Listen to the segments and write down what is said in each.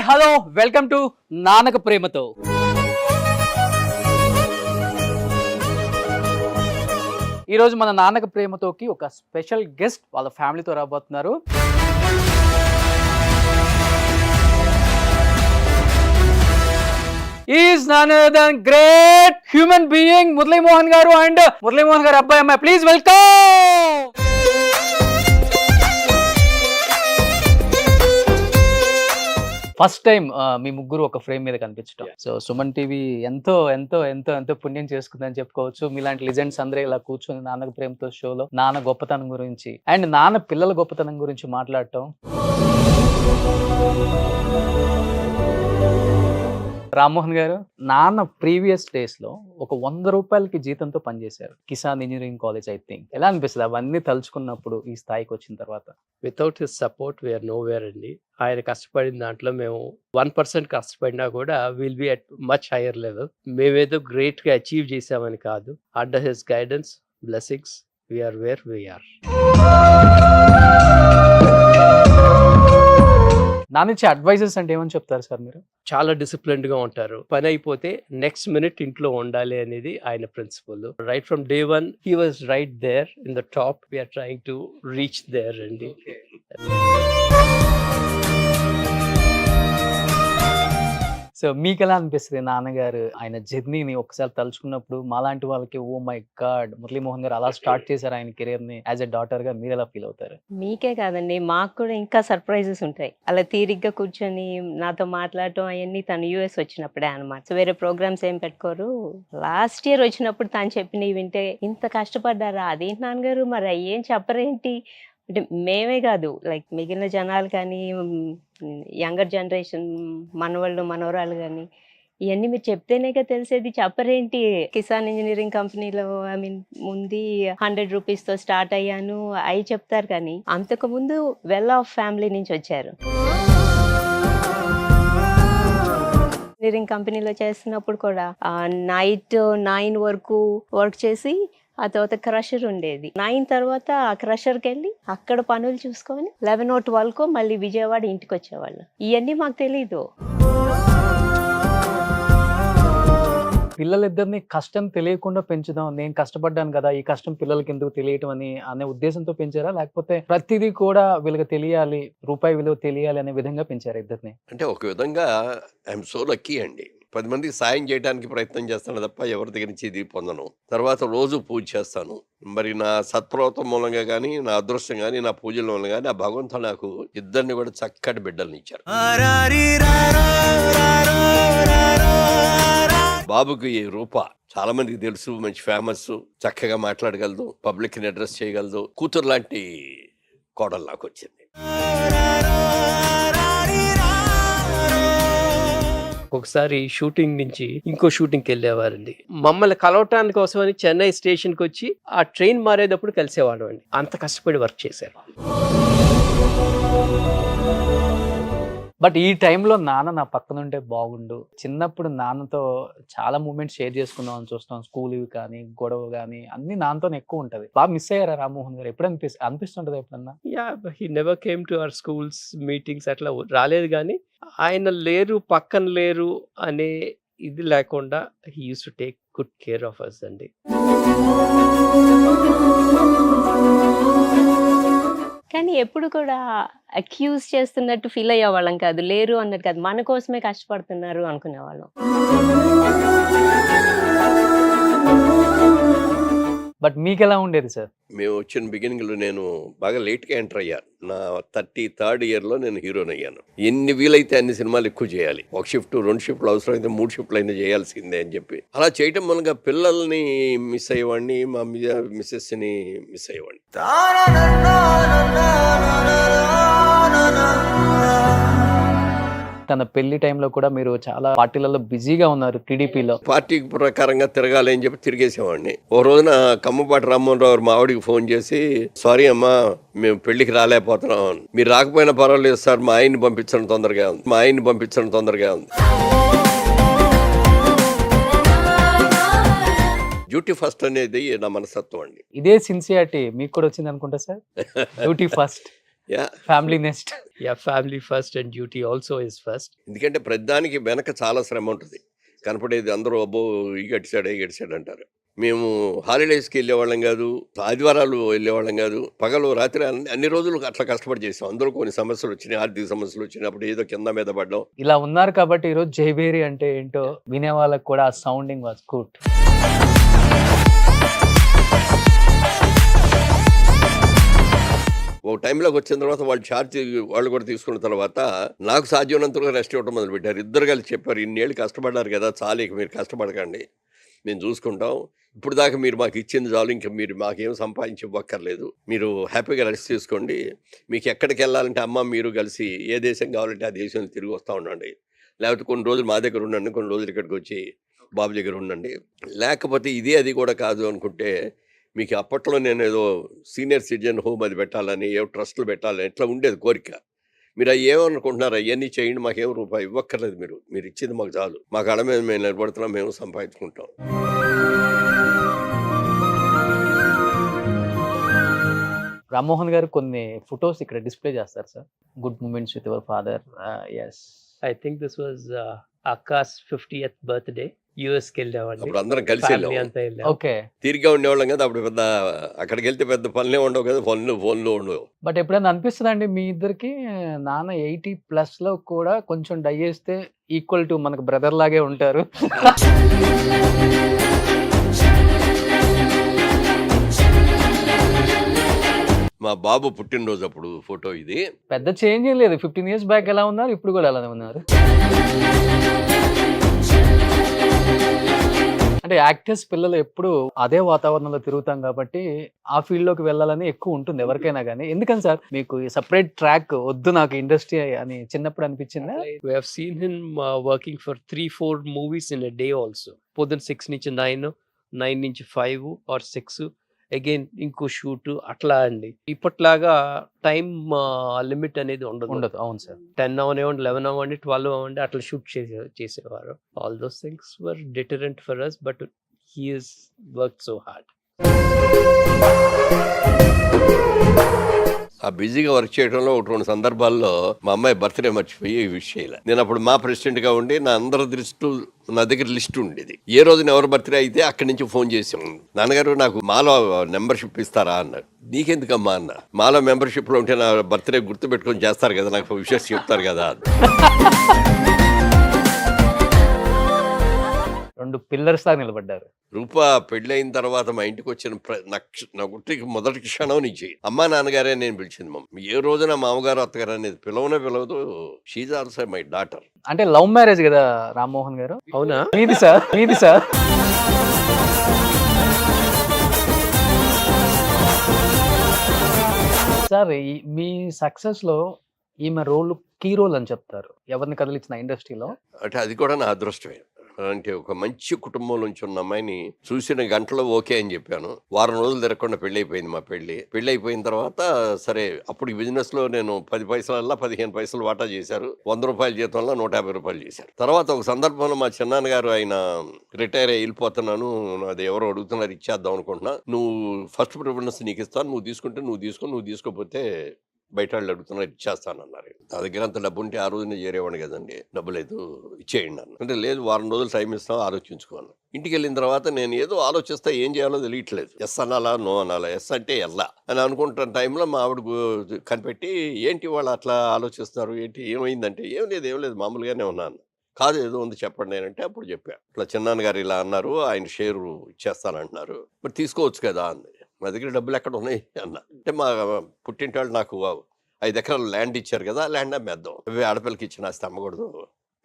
Hello welcome to నాన్నక ప్రేమతో. ఈరోజు మన నాన్నక ప్రేమతోకి ఒక స్పెషల్ గెస్ట్ వాళ్ళ ఫ్యామిలీతో రాబోతున్నారు. Is none other than great human being Murali Mohan garu and Murali Mohan garu అబ్బాయి అమ్మాయి. Please welcome. ఫస్ట్ టైం మీ ముగ్గురు ఒక ఫ్రేమ్ మీద కనిపించడం. సో సుమన్ టీవీ ఎంతో ఎంతో ఎంతో ఎంతో పుణ్యం చేసుకుందని చెప్పుకోవచ్చు. మీలాంటి లిజెండ్స్ అందరూ ఇలా కూర్చొని నాన్నక ప్రేమతో షోలో నాన్న గొప్పతనం గురించి అండ్ నాన్న పిల్లల గొప్పతనం గురించి మాట్లాడటం. రామ్మోహన్ గారు, నాన్న ప్రీవియస్ డేస్ లో ఒక 100 రూపాయలకి జీతంతో పనిచేశారు Kisan engineering college. I think ఎలా అనిపిస్తుంది అవన్నీ తలుచుకున్నప్పుడు ఈ స్థాయికి వచ్చిన తర్వాత? Without his support we are nowhere అండి. ఆయన కష్టపడిన దాంట్లో మేము 1% కష్టపడినా కూడా will be at much higher level. మేమేదో గ్రేట్ గా అచీవ్ చేసామని కాదు. Under his guidance, blessings, we are where we are. నానిచ్చే అడ్వైజెస్ అంటే ఏమని చెప్తారు సార్ మీరు? చాలా డిసిప్లిన్డ్ గా ఉంటారు. పని అయిపోతే నెక్స్ట్ మినిట్ ఇంట్లో ఉండాలి అనేది ఆయన principle. Right from day 1 he was right there in the top. We're trying to reach there అండి. సో మీకు ఎలా అనిపిస్తుంది నాన్నగారు ఆయన జర్నీని ఒకసారి తలుచుకున్నప్పుడు? మాలాంటి వాళ్ళకి ఓ మై గాడ్, మురళీమోహన్ గారు అలా స్టార్ట్ చేశారు ఆయన కెరీర్ ని. యాజ్ ఎ డాటర్ గా మీరు ఎలా ఫీల్ అవుతారు? మీకే కాదండి, మాకు కూడా ఇంకా సర్ప్రైజెస్ ఉంటాయి. అలా తీరిగ్గా కూర్చొని నాతో మాట్లాడటం అవన్నీ తను యూఎస్ వచ్చినప్పుడే అనమాట. సో వేరే ప్రోగ్రామ్స్ ఏం పెట్టుకోరు. లాస్ట్ ఇయర్ వచ్చినప్పుడు తను చెప్పినవి వింటే ఇంత కష్టపడ్డారా, అదేంటి నాన్నగారు మరి ఏం చెప్పరేంటి అంటే మేమే కాదు, లైక్ మిగిలిన జనాలు కానీ యంగర్ జనరేషన్ మనవాళ్ళు మనవరాలు కానీ ఇవన్నీ మీరు చెప్తేనేగా తెలిసేది, చెప్పరేంటి. కిసాన్ ఇంజనీరింగ్ కంపెనీలో ముందు 100 రూపీస్తో స్టార్ట్ అయ్యాను అవి చెప్తారు, కానీ అంతకుముందు వెల్ ఆఫ్ ఫ్యామిలీ నుంచి వచ్చారు. ఇంజనీరింగ్ కంపెనీలో చేస్తున్నప్పుడు కూడా నైట్ 9 వరకు వర్క్ చేసి ఆ తర్వాత క్రషర్ ఉండేది. 9 తర్వాత ఆ క్రషర్కి వెళ్ళి అక్కడ పనులు చూసుకొని 11 or 12 మళ్ళీ విజయవాడ ఇంటికి వచ్చేవాళ్ళు. ఇవన్నీ మాకు తెలీదు. పిల్లలిద్దరిని కష్టం తెలియకుండా పెంచుదాం, నేను కష్టపడ్డాను కదా ఈ కష్టం పిల్లలకి ఎందుకు తెలియటం అని అనే ఉద్దేశంతో పెంచారా, లేకపోతే ప్రతిదీ కూడా వీళ్ళకి తెలియాలి, రూపాయి విలువ తెలియాలి అనే విధంగా పెంచారా ఇద్దరిని? అంటే ఒక విధంగా ఐఎమ్ సో లక్కీ అండి. 10 మందికి సాయం చేయడానికి ప్రయత్నం చేస్తాను తప్ప ఎవరి దగ్గర నుంచి ఇది పొందను. తర్వాత రోజు పూజ చేస్తాను. మరి నా సత్ప్రవర్తన మూలంగా కానీ, నా అదృష్టం కానీ, నా పూజల మూలంగా కానీ ఆ భగవంతుడు నాకు ఇద్దరిని కూడా చక్కటి బిడ్డల్ని ఇచ్చారు. బాబుకి రూప చాలా మందికి తెలుసు, మంచి ఫేమస్, చక్కగా మాట్లాడగలదు, పబ్లిక్ ని అడ్రస్ చేయగలదు. కూతురు లాంటి కోడలు నాకు వచ్చింది. ఒకసారి షూటింగ్ నుంచి ఇంకో షూటింగ్కి వెళ్ళేవారండి. మమ్మల్ని కలవటానికి కోసమని చెన్నై స్టేషన్కి వచ్చి ఆ ట్రైన్ మారేటప్పుడు కలిసేవాడు అండి. అంత కష్టపడి వర్క్ చేశారు. బట్ ఈ టైంలో నాన్న నా పక్కన ఉంటే బాగుండు. చిన్నప్పుడు నాన్నతో చాలా మూమెంట్స్ షేర్ చేసుకుందాం అని చూస్తాం. స్కూల్ కానీ, గొడవ కానీ అన్ని నాన్నతోనే ఎక్కువ ఉంటది. బాగా మిస్ అయ్యారా రామ్మోహన్ గారు? ఎప్పుడు అనిపిస్తుంటది ఎప్పుడన్నా? Yeah, he never came to our schools meetings, అట్లా రాలేదు. కానీ ఆయన లేరు, పక్కన లేరు అనే ఇది లేకుండా he used to take good care of us అండి. కానీ ఎప్పుడు కూడా అక్యూజ్ చేస్తున్నట్టు ఫీల్ అయ్యేవాళ్ళం కాదు, లేరు అన్నట్టు కాదు, మన కోసమే కష్టపడుతున్నారు అనుకునేవాళ్ళం. బట్ మీకు ఎలా ఉండేది సార్? మేము వచ్చిన బిగినింగ్లో నేను బాగా లేట్గా ఎంటర్ అయ్యాను. నా 33rd ఇయర్లో నేను హీరోని అయ్యాను. ఎన్ని వీలైతే అన్ని సినిమాలు ఎక్కువ చేయాలి. ఒక షిఫ్ట్ 2 షిఫ్ట్లు అవసరం అయితే 3 షిఫ్ట్లు అయినా చేయాల్సిందే అని చెప్పి అలా చేయటం మూలంగా పిల్లల్ని మిస్ అయ్యేవాడిని, మా మిస్సెస్ని మిస్ అయ్యేవాడిని. తన పెళ్లి టైంలో కూడా మీరు చాలా పార్టీలలో బిజీగా ఉన్నారు. టీడీపీలో పార్టీ ప్రకారంగా తిరగాలి అని చెప్పి తిరిగేసేవాడిని. ఓ రోజున కమ్మపాటి రామ్మోహన్ రావు మా ఆవిడికి ఫోన్ చేసి, సారీ అమ్మా మేము పెళ్లికి రాలేకపోతున్నాం, మీరు రాకపోయినా పర్వాలేదు సార్, మా ఆయన్ని పంపించడం తొందరగా ఉంది. డ్యూటీ ఫస్ట్ అనేది నా మనస్తత్వం అండి. ఇదే సిన్సియారిటీ మీకు కూడా వచ్చింది అనుకుంటా sir. Duty first yeah, family next. Family first and duty also is first. ఎందుకంటే ప్రతిదానికి వెనక చాలా శ్రమ ఉంటుంది. కనపడేది అందరూ అబ్బో ఈ గడిచాడు అంటారు. మేము హాలిడేస్కి వెళ్ళేవాళ్ళం కాదు, ఆదివారాలు వెళ్ళేవాళ్ళం కాదు, పగలు రాత్రి అన్ని రోజులు అట్లా కష్టపడి చేసాం. అందులో కొన్ని సమస్యలు వచ్చినాయి, ఆర్థిక సమస్యలు వచ్చినప్పుడు ఏదో కింద మీద పడ్డాం. ఇలా ఉన్నారు కాబట్టి ఈరోజు జైబేరి అంటే ఏంటో వినే వాళ్ళకి కూడా ఆ సౌండింగ్ వాజ్ గుడ్. ఓ టైంలోకి వచ్చిన తర్వాత వాళ్ళు కూడా తీసుకున్న తర్వాత నాకు సాధ్యమైనంతగా రెస్ట్ ఇవ్వడం మొదలుపెట్టారు. ఇద్దరు కలిసి చెప్పారు, ఇన్నేళ్ళు కష్టపడ్డారు కదా, చాలు ఇక మీరు కష్టపడకండి, మేము చూసుకుంటాం. ఇప్పుడు దాకా మీరు మాకు ఇచ్చింది చాలు, ఇంకా మీరు మాకేం సంపాదించి ఇవ్వక్కర్లేదు, మీరు హ్యాపీగా రెస్ట్ తీసుకోండి. మీకు ఎక్కడికి వెళ్ళాలంటే అమ్మ మీరు కలిసి ఏ దేశం కావాలంటే ఆ దేశం తిరిగి వస్తూ ఉండండి, లేకపోతే కొన్ని రోజులు మా దగ్గర ఉండండి, కొన్ని రోజులు ఇక్కడికి వచ్చి బాబు దగ్గర ఉండండి, లేకపోతే ఇది అది కూడా కాదు అనుకుంటే మీకు అప్పట్లో నేను ఏదో సీనియర్ సిటిజన్ హోమ్ అది పెట్టాలని, ఏవో ట్రస్టులు పెట్టాలని ఇట్లా ఉండేది కోరిక. మీరు అవి ఏమనుకుంటున్నారు, అవన్నీ చేయండి, మాకేం రూపాయి ఇవ్వక్కర్లేదు, మీరు ఇచ్చింది మాకు చాలు, మా కళ మీద మేము నిలబడుతున్నాం, మేము సంపాదించుకుంటాం. రామ్మోహన్ గారు కొన్ని ఫొటోస్ ఇక్కడ డిస్ప్లే చేస్తారు sir, good moments with your father. Yes, I think this was అక్కాస్ 50th బర్త్డే. యుఎస్కి వెళ్ళామండి, అప్పుడు అందరం కలిసి ఫ్యామిలీ వెళ్ళాం. అంతా వెళ్ళాం. ఓకే. తీరిగ్గా ఉండేవాళ్ళం కదా అప్పుడు, పెద్ద అక్కడికి వెళ్తే పెద్ద పనులే ఉండవు కదా, ఫోన్లు ఉండవు. బట్ ఎప్పుడైనా అనిపిస్తుందండి మీ ఇద్దరికి, నాన్న 80+ లో కూడా కొంచెం డై చేస్తే ఈక్వల్ టు మనకు బ్రదర్ లాగే ఉంటారు? మా బాబు పుట్టినరోజు అప్పుడు ఫోటో ఇది. పెద్ద చేంజ్ ఏం లేదు, 15 years బ్యాక్ ఎలా ఉన్నారు ఇప్పుడు కూడా అలానే ఉన్నారు. అంటే యాక్టర్స్ పిల్లలు ఎప్పుడు అదే వాతావరణంలో తిరుగుతాం కాబట్టి ఆ ఫీల్డ్ లోకి వెళ్ళాలని ఎక్కువ ఉంటుంది ఎవరికైనా కానీ. ఎందుకని సార్ మీకు సపరేట్ ట్రాక్ వద్దు నాకు ఇండస్ట్రీ అని చిన్నప్పుడు అనిపించిందా? We have seen him working for 3-4 movies in a day also. పొద్దున 6 నుంచి 9, 9 నుంచి 5 or 6, అగైన్ ఇంకో షూట్, అట్లా అండి. ఇప్పట్లాగా టైం లిమిట్ అనేది ఉండదు. అవును సార్. 10 అవనివ్వండి, 11 అవ్వండి, 12 అవ్వండి, అట్లా షూట్ చేసేవారు. All those things were deterrent for us, but he is work so hard. ఆ బిజీగా వర్క్ చేయడంలో ఒకటి రెండు సందర్భాల్లో మా అమ్మాయి బర్త్డే మర్చిపోయి విష్ చేయలే. నేను అప్పుడు మా ప్రెసిడెంట్గా ఉండి నా అందరి దృష్టి నా దగ్గర లిస్ట్ ఉండేది. ఏ రోజున ఎవరు బర్త్డే అయితే అక్కడి నుంచి ఫోన్ చేసాం, నాన్నగారు నాకు మాలో మెంబర్షిప్ ఇస్తారా అన్నారు. నీకెందుకమ్మా అన్న, మాలో మెంబర్షిప్లో ఉంటే నా బర్త్డే గుర్తు పెట్టుకొని చేస్తారు కదా, నాకు విషెస్ చెప్తారు కదా. 2 పిల్లర్స్ లాగా నిలబడ్డారు. రూపా పెళ్ళైన తర్వాత మా ఇంటికి వచ్చిన నా గుర్తుకి మొదటి క్షణం నుంచి అమ్మా నాన్నగారే నేను పిలిచింది. మమ్మీ ఏ రోజున మామగారు అత్తగారు అనేది పిలవదు. She's also my daughter. అంటే లవ్ మ్యారేజ్ కదా రామ్మోహన్ గారు? అవునా? మీది సార్. సార్ మీ సక్సెస్ లో ఈమె రోల్ కీ రోల్ అని చెప్తారు, ఎవరిని కదిలించిన ఇండస్ట్రీలో. అంటే అది కూడా నా అదృష్టమే. అంటే ఒక మంచి కుటుంబం నుంచి ఉన్న అమ్మాయిని చూసిన గంటలో ఓకే అని చెప్పాను. వారం రోజులు తిరగకుండా పెళ్ళి అయిపోయింది. మా పెళ్ళి అయిపోయిన తర్వాత సరే, అప్పుడు ఈ బిజినెస్ లో నేను 10 పైసలల్లా 15 పైసలు వాటా చేశారు. 100 రూపాయల జీతంలో 150 రూపాయలు చేశారు. తర్వాత ఒక సందర్భంలో మా చిన్నాన్నగారు ఆయన రిటైర్ అయ్యి వెళ్ళిపోతున్నాను, అది ఎవరో అడుగుతున్నారు ఇచ్చేద్దాం అనుకుంటున్నా, నువ్వు ఫస్ట్ ప్రిఫరెన్స్ నీకు ఇస్తాను, నువ్వు తీసుకుంటే నువ్వు తీసుకో, నువ్వు తీసుకోకపోతే బయట వాళ్ళు అడుగుతున్నారు ఇచ్చేస్తానన్నారు. నా దగ్గర అంత డబ్బు ఉంటే ఆ రోజునే చేరేవాడిని కదండి, డబ్బు లేదు ఇచ్చేయండి అన్న. అంటే లేదు, వారం రోజులు టైం ఇస్తాం ఆలోచించుకోను. ఇంటికి వెళ్ళిన తర్వాత నేను ఏదో ఆలోచిస్తా, ఏం చేయాలో తెలియట్లేదు. ఎస్ అనాలా నో అనాలా, ఎస్ అంటే ఎల్లా అని అనుకుంటున్న టైంలో మా ఆవిడ కనిపెట్టి, ఏంటి వాళ్ళు అట్లా ఆలోచిస్తున్నారు, ఏంటి ఏమైందంటే, ఏం లేదు మామూలుగానే ఉన్నాను. కాదు ఏదో ఉంది చెప్పండి అంటే అప్పుడు చెప్పా, ఇట్లా చిన్నాన్నగారు ఇలా అన్నారు, ఆయన షేరు ఇచ్చేస్తానంటున్నారు, మరి తీసుకోవచ్చు కదా అంది. మా దగ్గర డబ్బులు ఎక్కడ ఉన్నాయి అన్న. అంటే మా పుట్టింటి వాళ్ళు నాకు 5 ఎకరాలు ల్యాండ్ ఇచ్చారు కదా, ల్యాండ్ అమ్మేద్దాం, అవి ఆడపిల్లకి ఇచ్చిన ఆస్తి అమ్మకూడదు,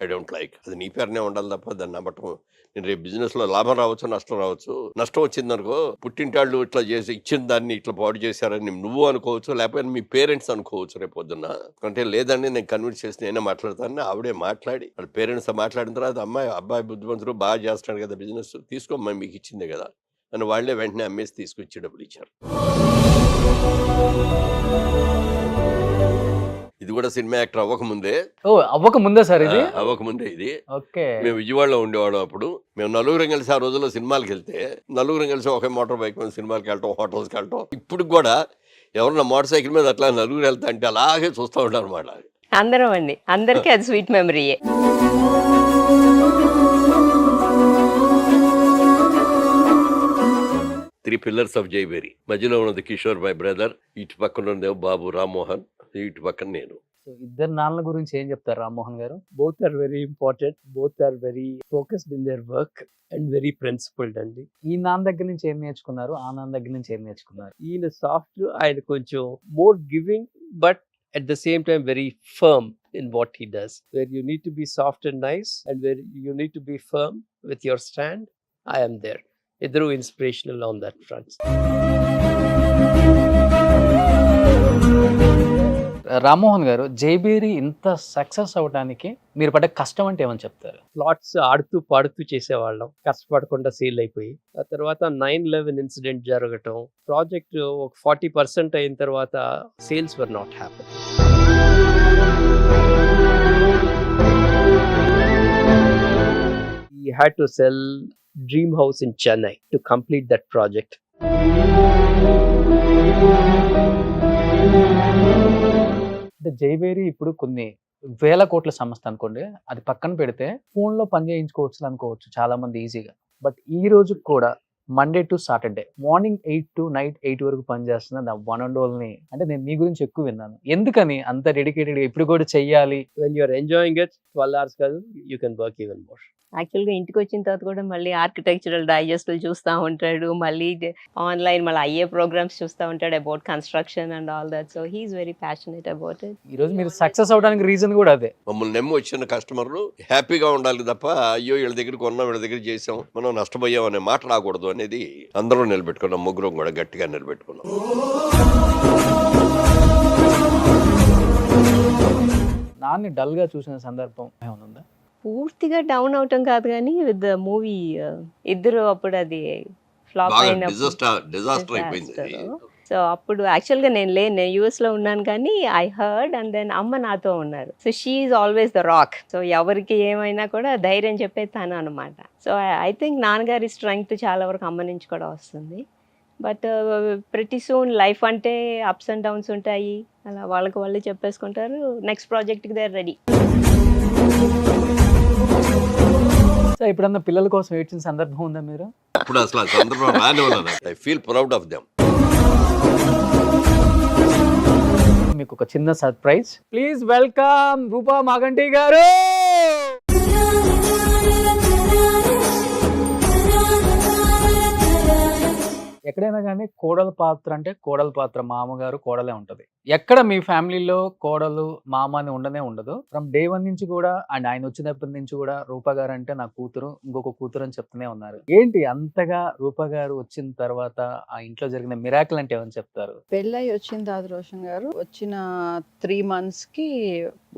ఐ డోంట్ లైక్, అది నీ పేరునే ఉండాలి తప్ప దాన్ని అమ్మటం. నేను రేపు బిజినెస్లో లాభం రావచ్చు, నష్టం రావచ్చు. నష్టం వచ్చిందనుకో, పుట్టింటి వాళ్ళు ఇట్లా చేసి ఇచ్చిన దాన్ని ఇట్లా పాడు చేశారని నువ్వు అనుకోవచ్చు, లేకపోతే మీ పేరెంట్స్ అనుకోవచ్చు రేపు పొద్దున్న. అంటే లేదండి నేను కన్విన్స్ చేసి నేనే మాట్లాడతాను. ఆవిడే మాట్లాడి వాళ్ళ పేరెంట్స్ మాట్లాడిన తర్వాత, అబ్బాయి బుద్ధిమంతుడు బాగా చేస్తున్నాడు కదా బిజినెస్, తీసుకోమ్మా మీకు ఇచ్చిందే కదా అని వాళ్ళే వెంటనే అమ్మేసి తీసుకొచ్చి డబ్బులు ఇచ్చారు. ఇది కూడా సినిమా యాక్టర్ అవ్వకముందే సార్ ఇది? అవ్వకముందే ఇది. ఓకే. మేము విజయవాడలో ఉండేవాళ్ళం అప్పుడు. మేము నలుగురం కలిసి ఆ రోజుల్లో సినిమాలకు వెళ్తే, నలుగురం కలిసి ఒకే మోటార్ బైక్ మీద సినిమాలకు వెళ్ళటం, హోటల్స్కి వెళ్ళటం. ఇప్పుడు కూడా ఎవరన్నా మోటార్ సైకిల్ మీద అట్లా నలుగురు వెళ్తా అంటే అలాగే చూస్తూ ఉంటారు అనమాట. అందరం అండి, అందరికీ అది స్వీట్ మెమరీయే. 3 pillars of Jayabheri. మధ్యలో ఉన్నది కిషోర్ మై బ్రదర్, ఇటు పక్కన ఉన్నది బాబు రామ్మోహన్, ఇటు పక్కన నేను. సో ఇద్దరు నాన్నల గురించి ఏం చెప్తారు Rammohan garu? Both are very important, both are very focused in their work and very principled అండి. ఈ నాన్న దగ్గర నుంచి ఏం నేర్చుకున్నారు, ఆ నాన్న దగ్గర నుంచి ఏం నేర్చుకున్నారు? ఈయన సాఫ్ట్, ఆయన కొంచెం more giving but at the same time very firm in what he does. Where you need to be soft and nice and where you need to be firm with your stand, I am there. Idru inspirational on that front. Rammohan గారు, జైబేరి ఇంత success అవడానికి మీరు పడ్డ కష్టం అంటే ఏమని చెప్తారు? Plots ఆడుతూ పాడుతూ చేసేవాళ్ళం, కష్టపడకుండా సేల్ అయిపోయి. ఆ తర్వాత 9/11 ఇన్సిడెంట్ జరగటం, ప్రాజెక్ట్ ఒక 40% అయిన తర్వాత sales were not happen. We had to sell Dream House in Chennai to complete that project. అంటే జైబేరి ఇప్పుడు కొన్ని వేల కోట్ల సంస్థ అనుకోండి, అది పక్కన పెడితే ఫోన్ లో పని చేయించుకోవచ్చు అనుకోవచ్చు చాలా మంది ఈజీగా. బట్ ఈ రోజు కూడా Monday to Saturday morning 8 to night 8 వరకు పనిచేస్తున్న నా వన్ అండ్ ఓన్లీ. అంటే నేను మీ గురించి ఎక్కువ విన్నాను, ఎందుకని అంత డెడికేటెడ్ ఇప్పుడు కూడా చెయ్యాలి? When you are enjoying it 12 hours కాదు, you can work even more. యాక్చువల్గా ఇంటికి వచ్చిన తర్వాత కూడా మళ్ళీ ఆర్కిటెక్చరల్ డైజెస్ట్లు చూస్తూ ఉంటాడు, మళ్ళీ ఆన్లైన్ మళ్ళీ అయ్యే ప్రోగ్రామ్స్ చూస్తూ ఉంటాడు about construction and all that. So he is very passionate about it. ఈ రోజు మీరు సక్సెస్ అవడానికి రీజన్ కూడా అదే. మమ్మల్ని నమ్మి వచ్చిన కస్టమర్లు హ్యాపీగా ఉండాలి తప్ప అయ్యో వీళ్ళ దగ్గర కొన్నాం వీళ్ళ దగ్గర చేసాం మనం నష్టపోయాం అనే మాట రాకూడదు అనేది అందరూ నిలబెట్టుకున్నాం. ముగ్గురం కూడా గట్టిగా నిలబెట్టుకున్నాం. నాన్ని డల్ గా చూసిన సందర్భం ఏమైనా ఉందా? పూర్తిగా డౌన్ అవటం కాదు కానీ విత్ ద మూవీ ఇద్దరు అప్పుడు అది ఫ్లాప్ బాగా అయినప్పుడు డిజాస్టర్ అయిపోయింది అది. సో అప్పుడు యాక్చువల్గా నేను యూఎస్ లో ఉన్నాను కానీ ఐ హర్డ్ అండ్ దెన్ అమ్మ నాతో ఉన్నారు. So she is always the rock. So ఎవరికి ఏమైనా కూడా ధైర్యం చెప్పేది తను అనమాట. సో ఐ థింక్ నాన్నగారి స్ట్రెంగ్త్ చాలా వరకు అమ్మ నుంచి కూడా వస్తుంది. బట్ ప్రతి సూన్ లైఫ్ అంటే అప్స్ అండ్ డౌన్స్ ఉంటాయి, అలా వాళ్ళకి వాళ్ళు చెప్పేసుకుంటారు. నెక్స్ట్ ప్రాజెక్ట్కి దే ఆర్ రెడీ. సో ఎప్పుడన్నా పిల్లల కోసం ఏడ్చిన సందర్భం ఉందా మీరు? ఇప్పుడు అసలు ఆ సందర్భం రాని ఉన్నాను. I feel proud of them. మీకు ఒక చిన్న సర్ప్రైజ్. ప్లీజ్ వెల్కమ్ రూపా మాగంటి గారు. ఎక్కడైనా కానీ కోడల పాత్ర అంటే కోడల పాత్ర మామగారు కోడలే ఉంటది. ఎక్కడ మీ ఫ్యామిలీలో కోడలు మామ అని ఉండనే ఉండదు. ఫ్రమ్ డే 1 నుంచి కూడా అండ్ ఆయన వచ్చినప్పటి నుంచి కూడా రూపా గారు అంటే నా కూతురు, ఇంకొక కూతురు అని చెప్తూనే ఉన్నారు. ఏంటి అంతగా రూపా గారు వచ్చిన తర్వాత ఆ ఇంట్లో జరిగిన మిరాకిల్ అంటే ఏమని చెప్తారు? పెళ్ళై వచ్చిన తర్వాత రోషన్ గారు వచ్చిన 3 months కి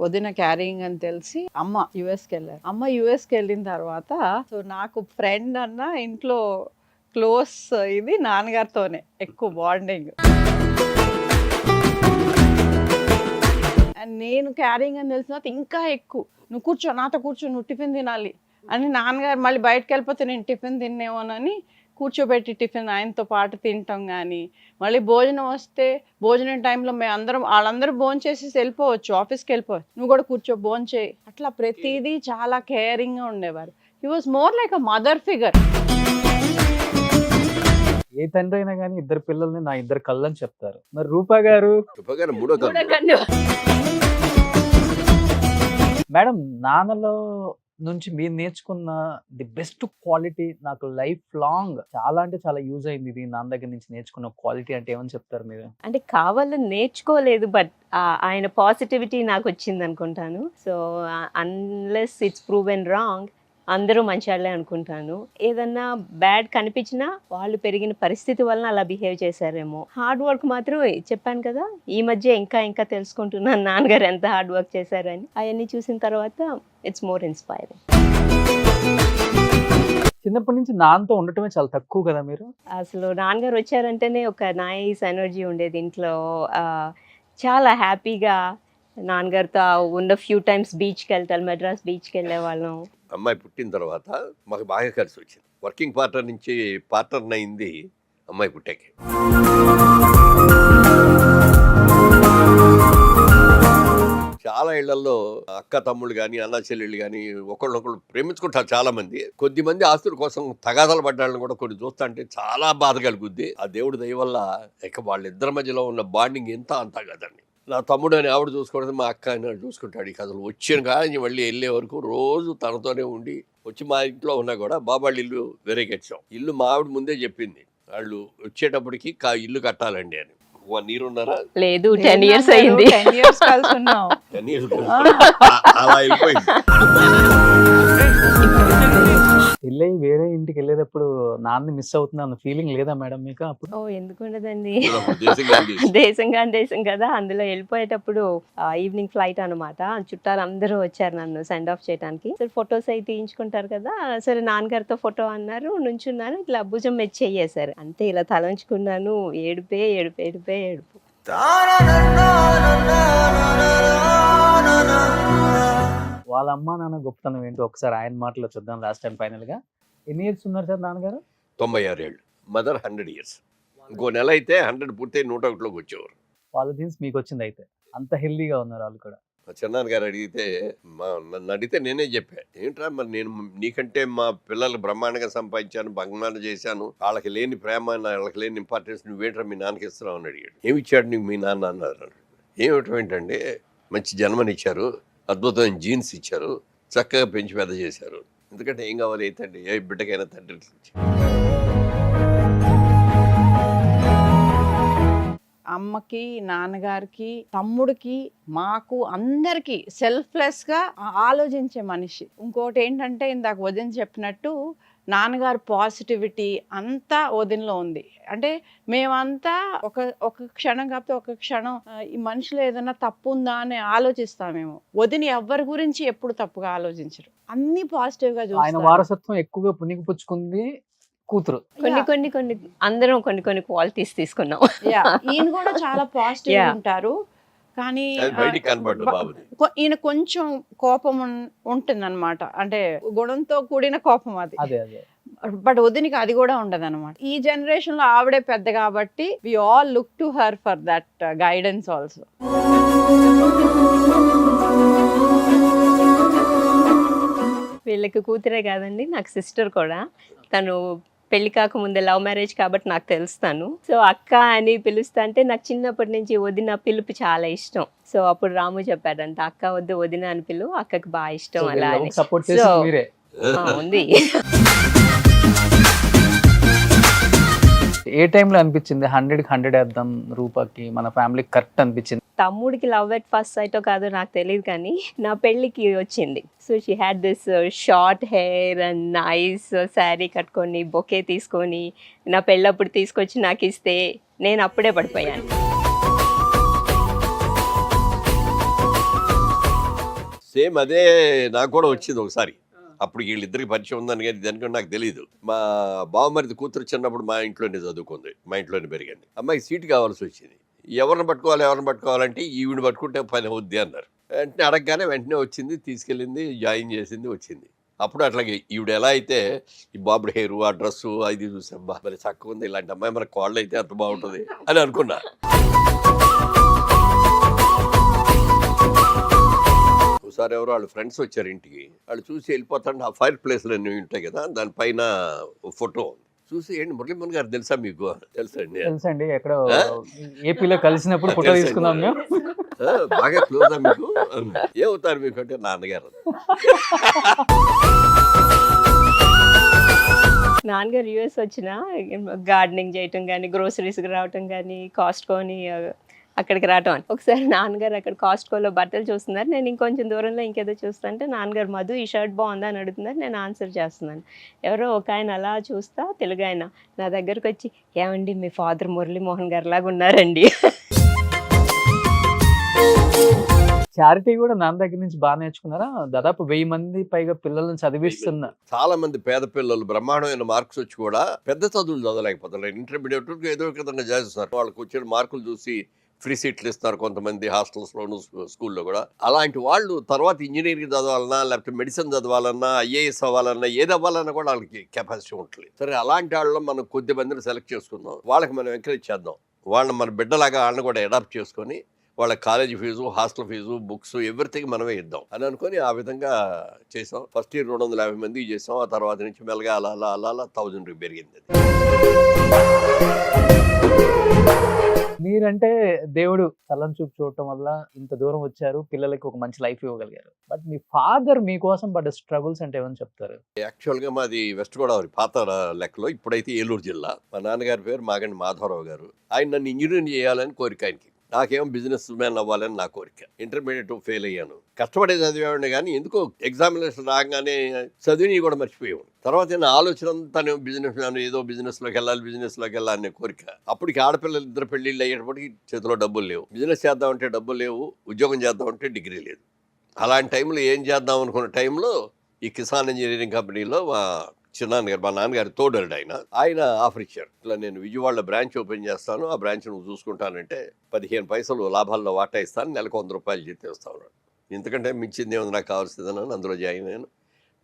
వదిన క్యారింగ్ అని తెలిసి అమ్మ యుఎస్కి వెళ్ళారు. అమ్మ యుఎస్కి వెళ్ళిన తర్వాత సో నాకు ఫ్రెండ్ అన్న ఇంట్లో క్లోజ్ ఇది నాన్నగారితోనే ఎక్కువ బాండింగ్. అండ్ నేను క్యారింగ్ అని తెలిసిన తర్వాత ఇంకా ఎక్కువ నువ్వు కూర్చో నాతో కూర్చో నువ్వు టిఫిన్ తినాలి అని నాన్నగారు మళ్ళీ బయటకు వెళ్ళిపోతే నేను టిఫిన్ తిన్నేమోనని కూర్చోబెట్టి టిఫిన్ ఆయనతో పాటు తింటాం. కానీ మళ్ళీ భోజనం వస్తే భోజనం టైంలో మేము అందరం వాళ్ళందరూ భోజనం చేసేసి వెళ్ళిపోవచ్చు, ఆఫీస్కి వెళ్ళిపోవచ్చు, నువ్వు కూడా కూర్చో భోజనం చేయి. అట్లా ప్రతిదీ చాలా కేరింగ్గా ఉండేవారు. He was more like a mother figure. ఏ తండ్రి అయినా కానీ ఇద్దరు పిల్లల్ని నా ఇద్దరు కళ్ళు అని చెప్తారు. మరి రూపా గారు మూడో కన్ను. మేడం, నాన్నలో నుంచి మీరు నేర్చుకున్న ది బెస్ట్ క్వాలిటీ, నాకు లైఫ్ లాంగ్ చాలా అంటే చాలా యూజ్ అయింది ఇది నాన్న దగ్గర నుంచి నేర్చుకున్న క్వాలిటీ అంటే ఏమని చెప్తారు మీరు? అంటే కావాలని నేర్చుకోలేదు, బట్ ఆయన పాజిటివిటీ నాకు వచ్చింది అనుకుంటాను. So unless it's proven wrong అందరూ మంచివాళ్ళే అనుకుంటాను. ఏదన్నా బ్యాడ్ కనిపించినా వాళ్ళు పెరిగిన పరిస్థితి వలన అలా బిహేవ్ చేశారేమో. హార్డ్ వర్క్ మాత్రం చెప్పాను కదా, ఈ మధ్య ఇంకా తెలుసుకుంటున్నాను నాన్నగారు ఎంత హార్డ్ వర్క్ చేశారని. అవన్నీ చూసిన తర్వాత ఇట్స్ మోర్ ఇన్స్పైరింగ్. చిన్నప్పటి నుంచి నాన్నతో ఉండటమే చాలా తక్కువ కదా మీరు? అసలు నాన్నగారు వచ్చారంటేనే ఒక నైస్ ఎనర్జీ ఉండేది ఇంట్లో. చాలా హ్యాపీగా నాన్నగారితో ఉన్న ఫ్యూ టైమ్స్ బీచ్కి వెళ్తారు, మెడ్రాస్ బీచ్కి వెళ్ళే వాళ్ళం. అమ్మాయి పుట్టిన తర్వాత మాకు బాగా కలిసి వచ్చింది. వర్కింగ్ పార్ట్నర్ నుంచి పార్ట్నర్ అయింది అమ్మాయి పుట్టాకే. చాలా ఇళ్లలో అక్క తమ్ముళ్ళు కానీ అన్న చెల్లెళ్ళు కానీ ఒకళ్ళొకళ్ళు ప్రేమించుకుంటారు చాలా మంది. కొద్దిమంది ఆస్తుల కోసం తగాదాలు పడ్డాళ్ళని కూడా కొన్ని చూస్తా అంటే చాలా బాధ కలుగుద్ది. ఆ దేవుడి దయ వల్ల ఇక వాళ్ళిద్దరి మధ్యలో ఉన్న బాండింగ్ ఎంత అంతా కదండి. నా తమ్ముడు అని ఆవిడ చూసుకోవడం, మా అక్క అని చూసుకుంటాడు. ఇక అసలు వచ్చిన కానీ మళ్ళీ వెళ్ళే వరకు రోజు తనతోనే ఉండి వచ్చి మా ఇంట్లో ఉన్నా కూడా బాబాళ్ళ ఇల్లు వేరే కట్టాం. ఇల్లు మా ఆవిడ ముందే చెప్పింది, వాళ్ళు వచ్చేటప్పటికి ఇల్లు కట్టాలండి అని. 1 year ఉన్నారా? లేదు 10 years అయింది. 10 years కలిసి ఉన్నాం. 10 years అలా అయిపోయింది. వెళ్ళి వేరే ఇంటికి వెళ్ళేటప్పుడు నాన్న మిస్ అవుతుంది అన్న ఫీలింగ్ లేదా మేడం మీకు అప్పుడు? ఓ ఎందుకు ఉండదండి, దేశం కదా. అందులో వెళ్ళిపోయేటప్పుడు ఈవినింగ్ ఫ్లైట్ అనమాట. చుట్టాలు అందరూ వచ్చారు నన్ను సెండ్ ఆఫ్ చేయడానికి. సరే ఫొటోస్ అయితే తీయించుకుంటారు కదా, సరే నాన్నగారితో ఫోటో అన్నారు, నుంచున్నాను, ఇట్లా భుజం మెచ్చి చెయ్యేశారు. అంతే ఇలా తలంచుకున్నాను. ఏడుపే ఏడుపు ఏడుపే ఏడుపు. వాళ్ళ అమ్మ నాన్న గొప్పతనం ఏంటో ఒకసారి ఆయన మాటలో చూద్దాం. లాస్ట్ టైం ఫైనల్ గా ఎన్ని ఇయర్స్ ఉన్నారు సార్ నాన్నగారు? 96 ఏళ్ళు. Mother 100 years. ఇంకో నెల అయితే 100 పూర్తి 101లోకి వచ్చేవారు. వాళ్ళ జీన్స్ మీకు వచ్చింది అయితే, అంత హెల్దీగా ఉన్నారు వాళ్ళు కూడా. మా చిన్నాన్నగారు అడిగితే నన్ను అడిగితే నేనే చెప్పా, ఏంట్రా మరి నేను నీకంటే మా పిల్లలు బ్రహ్మాండంగా సంపాదించాను, బంగారం చేశాను, వాళ్ళకి లేని ప్రేమ వాళ్ళకి లేని ఇంపార్టెన్స్ నువ్వేంట్రా మీ నాన్నకి ఇస్తున్నావు అని అడిగాడు. ఏమి ఇచ్చాడు నీకు మీ నాన్న అన్నారు. ఏమిటం ఏంటంటే మంచి జన్మనిచ్చారు, అద్భుతమైన జీన్స్ ఇచ్చారు, చక్కగా పెంచి పెద్ద చేశారు, ఎందుకంటే ఏం కావాలి అయితే అండి ఏ బిడ్డకైనా తండ్రి. అమ్మకి, నాన్నగారికి, తమ్ముడికి, మాకు అందరికి సెల్ఫ్లెస్ గా ఆలోచించే మనిషి. ఇంకోటి ఏంటంటే ఇందాక వదిన చెప్పినట్టు నాన్నగారు పాజిటివిటీ అంతా వదినలో ఉంది. అంటే మేమంతా ఒక క్షణం కాకపోతే ఒక క్షణం ఈ మనిషిలో ఏదైనా తప్పు ఉందా అని ఆలోచిస్తామేమో. వదిన ఎవరి గురించి ఎప్పుడు తప్పుగా ఆలోచించరు, అన్ని పాజిటివ్ గా ఆయన చూస్తారు. వారసత్వం ఎక్కువగా పుణికిపుచ్చుకుంది కూతురు. కొన్ని అందరం కొన్ని క్వాలిటీస్ తీసుకున్నాం. ఈయన కూడా చాలా పాజిటివ్ ఉంటారు, కానీ బయటికి కనబడ్డు బాబుది. ఈయన కొంచెం కోపం ఉంటుంది అనమాట, అంటే గుణంతో కూడిన కోపం అది. అదే అదే. బట్ వదినికి అది కూడా ఉండదు అనమాట. ఈ జనరేషన్ లో ఆవిడే పెద్ద కాబట్టి we all look to her for that guidance also. వీళ్ళకి కూతురే కాదండి, నాకు సిస్టర్ కూడా. తను పెళ్లి కాకముందే లవ్ మ్యారేజ్ కాబట్టి నాకు తెలుస్తాను. సో అక్క అని పిలుస్తా అంటే నాకు చిన్నప్పటి నుంచి వదిన పిలుపు చాలా ఇష్టం. సో అప్పుడు రాము చెప్పాడంట, అక్క వద్దు వదిన అని పిలు, అక్కకి బాగా ఇష్టం అలా అని. సపోర్ట్ చేసి So, మీరే ఉంది. ఏ టైంలో అనిపించింది 100కి 100 వేద్దాం రూపాకి, మన ఫ్యామిలీకి కరెక్ట్ అనిపించింది? తమ్ముడికి లవ్ ఎట్ ఫస్ట్ సైటో కాదో నాకు తెలియదు, కానీ నా పెళ్ళికి వచ్చింది. So she had this short hair and nice sari కట్టుకొని బొకే తీసుకొని నా పెళ్ళప్పుడు తీసుకొచ్చి నాకు ఇస్తే నేను అప్పుడే పడిపోయాను. సేమ్ అదే నాకు కూడా వచ్చింది ఒకసారి. అప్పుడు వీళ్ళిద్దరికి పరిచయం ఉందని కానీ దానికంటే నాకు తెలియదు. మా బావమరిది కూతురు చిన్నప్పుడు మా ఇంట్లోనే చదువుకుంది, మా ఇంట్లోనే పెరిగింది. అమ్మాయికి సీట్ కావాల్సి వచ్చింది. ఎవరిని పట్టుకోవాలంటే ఈవిడ పట్టుకుంటే పని అవుద్ది అన్నారు. వెంటనే అడగగానే వెంటనే వచ్చింది, తీసుకెళ్ళింది, జాయిన్ చేసింది, వచ్చింది. అప్పుడు అట్లాగే ఈవిడ ఎలా అయితే ఈ బాబుడు హెయిర్, ఆ డ్రెస్సు అది చూసాబ్బా మరి చక్కగా ఉంది, ఇలాంటి అమ్మాయి మన కోళ్ళు అయితే అంత బాగుంటుంది అని అనుకున్నా. ఒకసారి ఎవరో వాళ్ళ ఫ్రెండ్స్ వచ్చారు ఇంటికి, వాళ్ళు చూసి వెళ్ళిపోతాంటే ఆ ఫైర్ ప్లేస్లు అన్నీ ఉంటాయి కదా, దానిపైన ఫోటో చూసి ఏంటి మురళీమోహన్ గారు తెలుసా మీకు? తెలుసండి. తెలుసండి, ఎక్కడో ఏపీలో కలిసినప్పుడు ఫోటో తీసుకున్నాం మేము. బాగా క్లోజా మీకు? ఏమవుతారు మీకు అంటే నాన్నగారు. నాన్నగారు యూఎస్ వచ్చిన గార్డెనింగ్ చేయటం కానీ, గ్రోసరీస్కి రావటం కానీ, కాస్ట్కోని అక్కడికి రావటం అని. ఒకసారి నాన్నగారు అక్కడ కాస్ట్కోలో బట్టలు చూస్తున్నారు, నేను ఇంకొంచెం దూరంలో ఇంకేదో చూస్తుంటే నాన్నగారు మధు ఈ షర్ట్ బాగుందా అని అడుగుతున్నారు, నేను ఆన్సర్ చేస్తున్నాను. ఎవరో ఒక ఆయన అలా చూస్తా, తెలుగు ఆయన నా దగ్గరకు వచ్చి, ఏమండి మీ ఫాదర్ మురళీమోహన్ గారు లాగా ఉన్నారండి. చారిటీ కూడా నాన్న దగ్గర నుంచి బాగా నేర్చుకున్నారా? దాదాపు 1000 మంది పైగా పిల్లల్ని చదివిస్తున్నా. చాలా మంది పేద పిల్లలు బ్రహ్మాండమైన మార్క్స్ వచ్చి కూడా పెద్ద చదువులు చదవలేకపోతున్నారు. ఇంటర్మీడియట్ ఏదో ఒక విధంగా చేస్తున్నారు. వాళ్ళకి వచ్చిన మార్కులు చూసి ఫ్రీ సీట్లు ఇస్తున్నారు కొంతమంది హాస్టల్స్లోను, స్కూల్లో కూడా. అలాంటి వాళ్ళు తర్వాత ఇంజనీరింగ్ చదవాలన్నా, లేకపోతే మెడిసిన్ చదవాలన్నా, ఐఏఎస్ అవ్వాలన్నా, ఏది అవ్వాలన్నా కూడా వాళ్ళకి కెపాసిటీ ఉంటుంది. సరే అలాంటి వాళ్ళలో మనం కొద్ది మందిని సెలెక్ట్ చేసుకుందాం, వాళ్ళకి మనం ఎంకరేజ్ చేద్దాం, వాళ్ళని మన బిడ్డలాగా వాళ్ళని కూడా అడాప్ట్ చేసుకొని వాళ్ళ college fees, hostel fees, books everything మనమే ఇద్దాం అని అనుకొని ఆ విధంగా చేసాం. ఫస్ట్ ఇయర్ 250 మందికి చేసాం. ఆ తర్వాత నుంచి మెల్లగా అలా 1000 పెరిగింది. మీరంటే దేవుడు చల్లని చూపు చూడటం వల్ల ఇంత దూరం వచ్చారు, పిల్లలకి ఒక మంచి లైఫ్ ఇవ్వగలిగారు. బట్ మీ ఫాదర్ మీకోసం పడ్డ స్ట్రగుల్స్ అంటే ఏమని చెప్తారు? యాక్చువల్గా మాది వెస్ట్ గోదావరి పాత లెక్కలో, ఇప్పుడైతే ఏలూరు జిల్లా. మా నాన్నగారి పేరు మాగండి మాధవరావు గారు. ఆయన నన్ను ఇంజనీరింగ్ చేయాలని కోరిక ఆయనకి. నాకేమో బిజినెస్ మ్యాన్ అవ్వాలని నా కోరిక. ఇంటర్మీడియట్ ఫెయిల్ అయ్యాను. కష్టపడే చదివేవాడిని కానీ ఎందుకో ఎగ్జామినేషన్ రాగానే చదివిని కూడా మర్చిపోయాను. తర్వాత నేను ఆలోచన అంతా బిజినెస్ మ్యాన్, ఏదో బిజినెస్లోకి వెళ్ళాలనే కోరిక. అప్పటికి ఆడపిల్లలు 2 పెళ్ళిళ్ళు అయ్యేటప్పటికి చేతిలో డబ్బులు లేవు. బిజినెస్ చేద్దామంటే డబ్బులు లేవు, ఉద్యోగం చేద్దామంటే డిగ్రీ లేదు. అలాంటి టైంలో ఏం చేద్దాం అనుకున్న టైంలో ఈ కిసాన్ ఇంజనీరింగ్ కంపెనీలో మా చిన్నాన్నగారు, మా నాన్నగారి తోడరుడు ఆయన ఆఫర్ ఇచ్చారు. ఇట్లా నేను విజయవాడలో బ్రాంచ్ ఓపెన్ చేస్తాను, ఆ బ్రాంచ్ నువ్వు చూసుకుంటానంటే 15 పైసలు లాభాల్లో వాటా ఇస్తాను, నెలకు 100 రూపాయలు జీతేస్తాను. ఇంతకంటే మించింది ఏముంది నాకు కావాల్సిందని అందులో జాయిన్ అయ్యాను.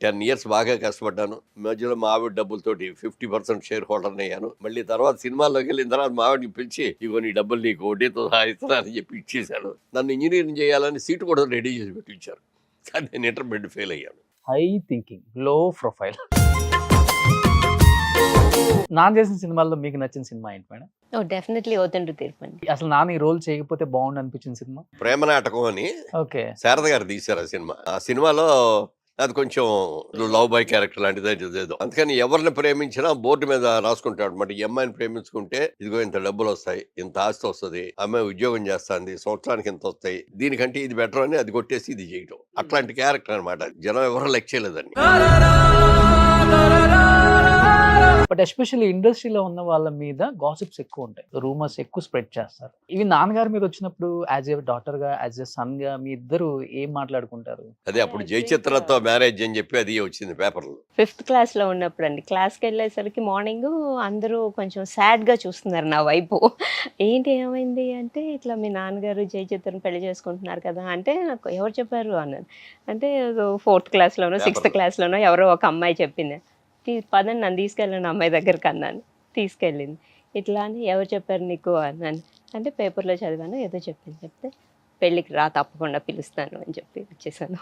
10 years బాగా కష్టపడ్డాను. మధ్యలో మా ఆవిడ డబ్బులతోటి 50% షేర్ హోల్డర్ని అయ్యాను. మళ్ళీ తర్వాత సినిమాల్లోకి వెళ్ళిన తర్వాత మా ఆవిడని పిలిచి ఇగో నీ డబ్బులు నీకు వడ్డీతో ఇస్తానని చెప్పి ఇచ్చేశాను. నన్ను ఇంజనీరింగ్ చేయాలని సీటు కూడా రెడీ చేసి పెట్టించారు. కానీ నేను ఇంటర్మీడియట్ ఫెయిల్ అయ్యాను. హై థింకింగ్, లో ప్రొఫైల్. నాన్న చేసిన సినిమాల్లో మీకు నచ్చిన సినిమా ఏంటి మేడం? Oh definitely ఓతండ్రు తీర్పండి. అసలు నాన్న ఈ రోల్ చేయకపోతే బాగుండు అనిపించిన సినిమా? ప్రేమ నాటకం అని ఓకే, శారద గారు తీశారు ఆ సినిమా. ఆ సినిమాలో అది కొంచెం లవ్ బాయ్ క్యారెక్టర్ లాంటిది ఏదో. అందుకని ఎవరిని ప్రేమించినా బోర్డు మీద రాసుకుంటాడు అనమాట. ఈ అమ్మాయిని ప్రేమించుకుంటే ఇదిగో ఇంత డబ్బులు వస్తాయి, ఇంత ఆస్తి వస్తుంది, అమ్మాయి ఉద్యోగం చేస్తుంది, సంవత్సరానికి ఇంత వస్తాయి, దీనికంటే ఇది బెటర్ అని అది కొట్టేసి ఇది చేయటం. అట్లాంటి క్యారెక్టర్ అనమాట. జనం ఎవరు లెక్క చేయలేదండి. బట్ ఎస్పెషల్లీ ఇండస్ట్రీలో ఉన్న వాళ్ళ మీద గాసిప్స్ ఎక్కువ ఉంటాయి, రూమర్స్ ఎక్కువ స్ప్రెడ్ చేస్తారు. ఇవి నాన్నగారి మీద వచ్చినప్పుడు యాజ్ ఏ డాటర్ గా, యాజ్ ఏ సన్ గా మీ ఇద్దరు ఏం మాట్లాడుకుంటారు? అదే అప్పుడు జయచిత్రతో మ్యారేజ్ అని చెప్పి అది వచ్చింది పేపర్లో. 5th క్లాస్లో ఉన్నప్పుడు అండి. క్లాస్కి వెళ్ళేసరికి మార్నింగ్ అందరూ కొంచెం సాడ్గా చూస్తున్నారు నా వైపు. ఏంటి ఏమైంది అంటే, ఇట్లా మీ నాన్నగారు జయచిత్రను పెళ్లి చేసుకుంటున్నారు కదా అంటే, నాకు ఎవరు చెప్పారు అన్నాను. అంటే 4th క్లాస్లోనో 6th క్లాస్లోనో ఎవరో ఒక అమ్మాయి చెప్పింది. పదండి నన్ను తీసుకెళ్ళండి అమ్మాయి దగ్గరికి అన్నాను. తీసుకెళ్ళింది. ఇట్లా అని ఎవరు చెప్పారు నీకు అన్నాను. అంటే పేపర్లో చదివాను, ఏదో చెప్తే పెళ్ళికి రా తప్పకుండా పిలుస్తాను అని చెప్పి వచ్చేసాను.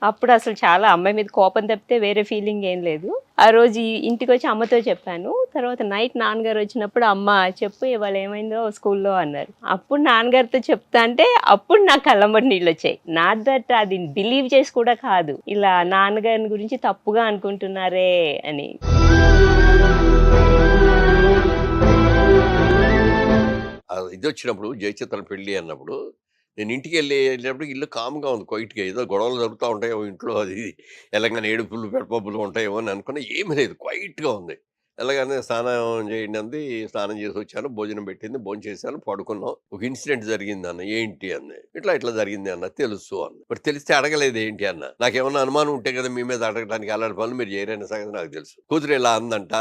అప్పుడు అసలు చాలా అమ్మాయి మీద కోపం తప్పితే వేరే ఫీలింగ్ ఏం లేదు. ఆ రోజు ఇంటికి వచ్చి అమ్మతో చెప్పాను. తర్వాత నైట్ నాన్నగారు వచ్చినప్పుడు అమ్మ చెప్పు ఇవాళ ఏమైందో స్కూల్లో అన్నారు. అప్పుడు నాన్నగారితో చెప్తా అంటే అప్పుడు నాకు కళ్ళంబడి నీళ్ళు వచ్చాయి. నాట్ దట్ అది బిలీవ్ చేసి కూడా కాదు, ఇలా నాన్నగారిని గురించి తప్పుగా అనుకుంటున్నారే అని. ఇది వచ్చినప్పుడు జయచిత్ర పెళ్ళి అన్నప్పుడు నేను ఇంటికి వెళ్ళేటప్పుడు ఇల్లు కామ్గా ఉంది, క్వైట్గా. ఏదో గొడవలు జరుగుతూ ఉంటాయో ఇంట్లో, అది ఎలాగని ఏడుపులు పెడపబ్బులు ఉంటాయేమో అని అనుకున్నా. ఏమీ లేదు, క్వైట్గా ఉంది. ఎలాగనే స్నానం చేయండి అంది. స్నానం చేసి వచ్చాను, భోజనం పెట్టింది, భోజనం చేశాను, పడుకున్నాం. ఒక ఇన్సిడెంట్ జరిగింది అన్న. ఏంటి అంది. ఇట్లా జరిగింది అన్న. తెలుసు అన్న. బట్ తెలిస్తే అడగలేదు ఏంటి అన్న. నాకేమన్నా అనుమానం ఉంటే కదా మీ మీద అడగడానికి, అలాంటి పనులు మీరు చేయరనే సంగతి నాకు తెలుసు. కూతురు ఇలా అందంట,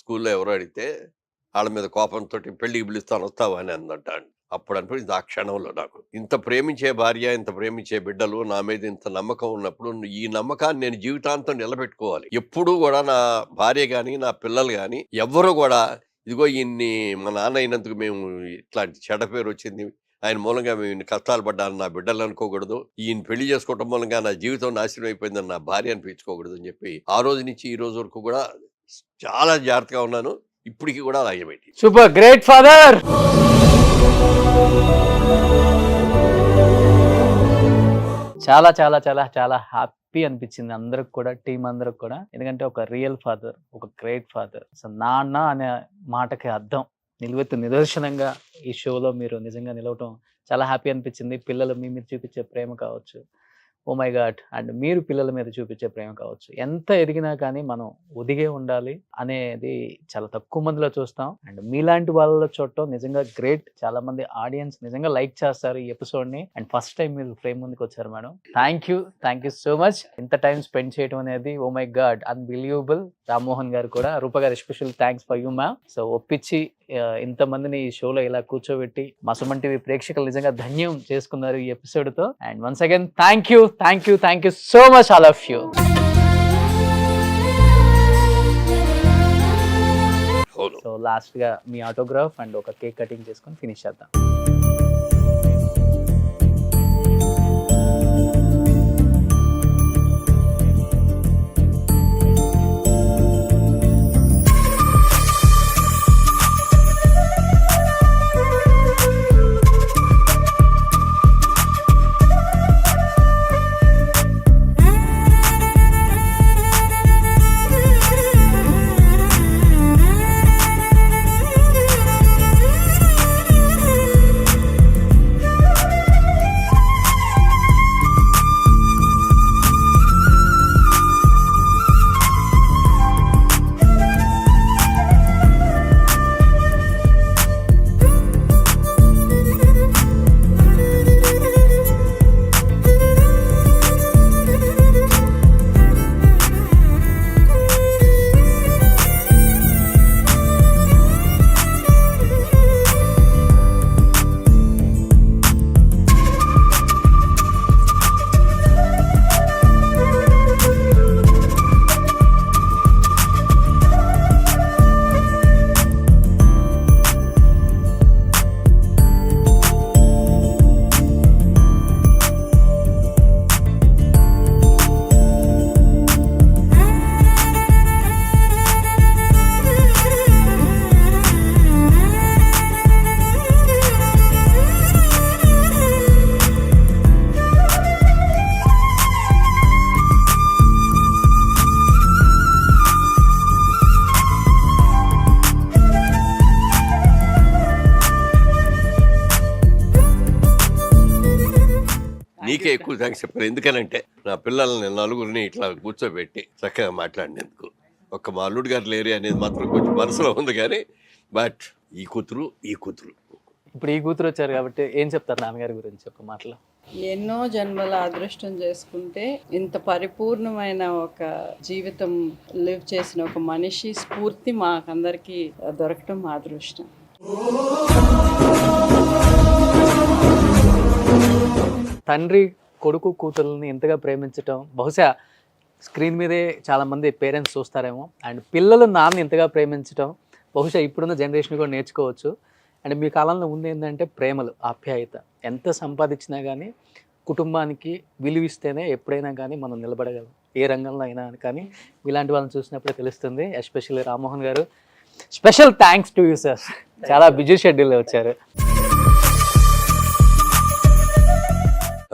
స్కూల్లో ఎవరో అడిగితే వాళ్ళ మీద కోపంతో పెళ్లికి పిలుస్తాను వస్తావా అని అందంట. అప్పుడు అనిపించింది ఆ క్షణంలో నాకు, ఇంత ప్రేమించే భార్య, ఇంత ప్రేమించే బిడ్డలు, నా మీద ఇంత నమ్మకం ఉన్నప్పుడు ఈ నమ్మకాన్ని నేను జీవితాంతం నిలబెట్టుకోవాలి. ఎప్పుడూ కూడా నా భార్య కానీ, నా పిల్లలు కానీ ఎవ్వరూ కూడా ఇదిగో ఈయన్ని మా నాన్న అయినందుకు మేము ఇట్లాంటి చెడ్డ పేరు వచ్చింది, ఆయన మూలంగా మేము ఇన్ని కష్టాలు పడ్డాను నా బిడ్డలు అనుకోకూడదు, ఈయన పెళ్లి చేసుకోవటం మూలంగా నా జీవితం నాశనం అయిపోయిందని నా భార్య అనిపించుకోకూడదు అని చెప్పి ఆ రోజు నుంచి ఈ రోజు వరకు కూడా చాలా జాగ్రత్తగా ఉన్నాను. ఇప్పటికి కూడా అలాగే పెట్టి. Super, great father. చాలా చాలా చాలా చాలా హ్యాపీ అనిపించింది అందరికి కూడా, టీం అందరికి కూడా. ఎందుకంటే ఒక రియల్ ఫాదర్, ఒక గ్రేట్ ఫాదర్. సో నాన్న అనే మాటకి అర్థం నిలువెత్తు నిదర్శనంగా ఈ షోలో మీరు నిజంగా నిలవటం చాలా హ్యాపీ అనిపించింది. పిల్లలు మీ మీద చూపించే ప్రేమ కావచ్చు, ఓ మై గాడ్, అండ్ మీరు పిల్లల మీద చూపించే ప్రేమ కావచ్చు. ఎంత ఎదిగినా కానీ మనం ఒదిగే ఉండాలి అనేది చాలా తక్కువ మందిలో చూస్తాం. అండ్ మీలాంటి వాళ్ళలో చూడటం నిజంగా గ్రేట్. చాలా మంది ఆడియన్స్ నిజంగా లైక్ చేస్తారు ఈ ఎపిసోడ్ని. అండ్ ఫస్ట్ టైం మీరు ఫ్రేమ్ ముందుకు వచ్చారు madam. Thank you so much. ఇంత టైం స్పెండ్ చేయడం అనేది oh my god unbelievable. Rammohan garu కూడా, Roopa garu especial thanks for you ma'am. So ఒప్పించి ఇంతమందిని ఈ షోలో ఇలా కూర్చోబెట్టి మా సుమన్ టీవీ ప్రేక్షకులు నిజంగా ధన్యం చేసుకున్నారు ఈ ఎపిసోడ్ తో. And once again thank you so much all of you. So లాస్ట్గా మీ ఆటోగ్రాఫ్ అండ్ ఒక కేక్ కటింగ్ చేసుకొని ఫినిష్ చేద్దాం. నీకే ఎక్కువ థ్యాంక్స్ చెప్పాను. ఎందుకనంటే నా పిల్లల్ని నలుగురిని ఇట్లా కూర్చోబెట్టి చక్కగా మాట్లాడినందుకు. ఒక్క మా అల్లుడు గారు లేరు అనేది మాత్రం కొంచెం మనసులో ఉంది కానీ బట్ ఈ కూతురు ఇప్పుడు ఈ కూతురు వచ్చారు కాబట్టి ఏం చెప్తారు నాన్నగారి గురించి ఒక మాటలో? ఎన్నో జన్మల అదృష్టం చేసుకుంటే ఇంత పరిపూర్ణమైన ఒక జీవితం లివ్ చేసిన ఒక మనిషి స్ఫూర్తి మాకందరికీ దొరకటం మా అదృష్టం. తండ్రి కొడుకు కూతుర్ని ఇంతగా ప్రేమించటం బహుశా స్క్రీన్ మీదే చాలామంది పేరెంట్స్ చూస్తారేమో. అండ్ పిల్లలు నాన్న ఇంతగా ప్రేమించటం బహుశా ఇప్పుడున్న జనరేషన్ కూడా నేర్చుకోవచ్చు. అండ్ మీ కాలంలో ఉంది ఏంటంటే ప్రేమలు, ఆప్యాయత. ఎంత సంపాదించినా కానీ కుటుంబానికి విలువిస్తేనే ఎప్పుడైనా కానీ మనం నిలబడగలం, ఏ రంగంలో అయినా కానీ. ఇలాంటి వాళ్ళని చూసినప్పుడే తెలుస్తుంది. ఎస్పెషల్లీ రామ్మోహన్ గారు, special thanks to you sir. చాలా బిజీ షెడ్యూల్లో వచ్చారు.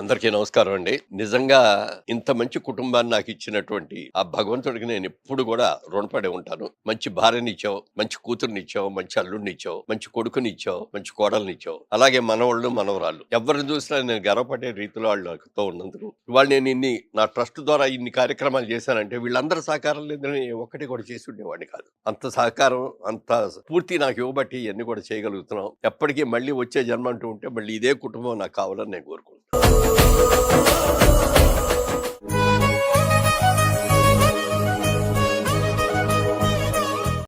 అందరికీ నమస్కారం అండి. నిజంగా ఇంత మంచి కుటుంబాన్ని నాకు ఇచ్చినటువంటి ఆ భగవంతుడికి నేను ఎప్పుడు కూడా రుణపడి ఉంటాను. మంచి భార్యనిచ్చావు, మంచి కూతురునిచ్చావు, మంచి అల్లుడినిచ్చావు, మంచి కొడుకునిచ్చావు, మంచి కోడల్నిచ్చావు, అలాగే మనవాళ్ళు మనవరాళ్ళు ఎవరిని చూసినా నేను గర్వపడే రీతిలో వాళ్ళతో ఉన్నందుకు. ఇవాళ నేను నా ట్రస్ట్ ద్వారా ఇన్ని కార్యక్రమాలు చేశానంటే వీళ్ళందరూ సహకారం లేదని ఒక్కటి కూడా చేసి ఉండేవాడిని కాదు. అంత సహకారం, అంత పూర్తి నాకు ఇవ్వబట్టి ఇవన్నీ కూడా చేయగలుగుతున్నాం. ఎప్పటికీ మళ్ళీ వచ్చే జన్మ అంటూ ఉంటే మళ్ళీ ఇదే కుటుంబం నాకు కావాలని నేను కోరుకుంటున్నాను.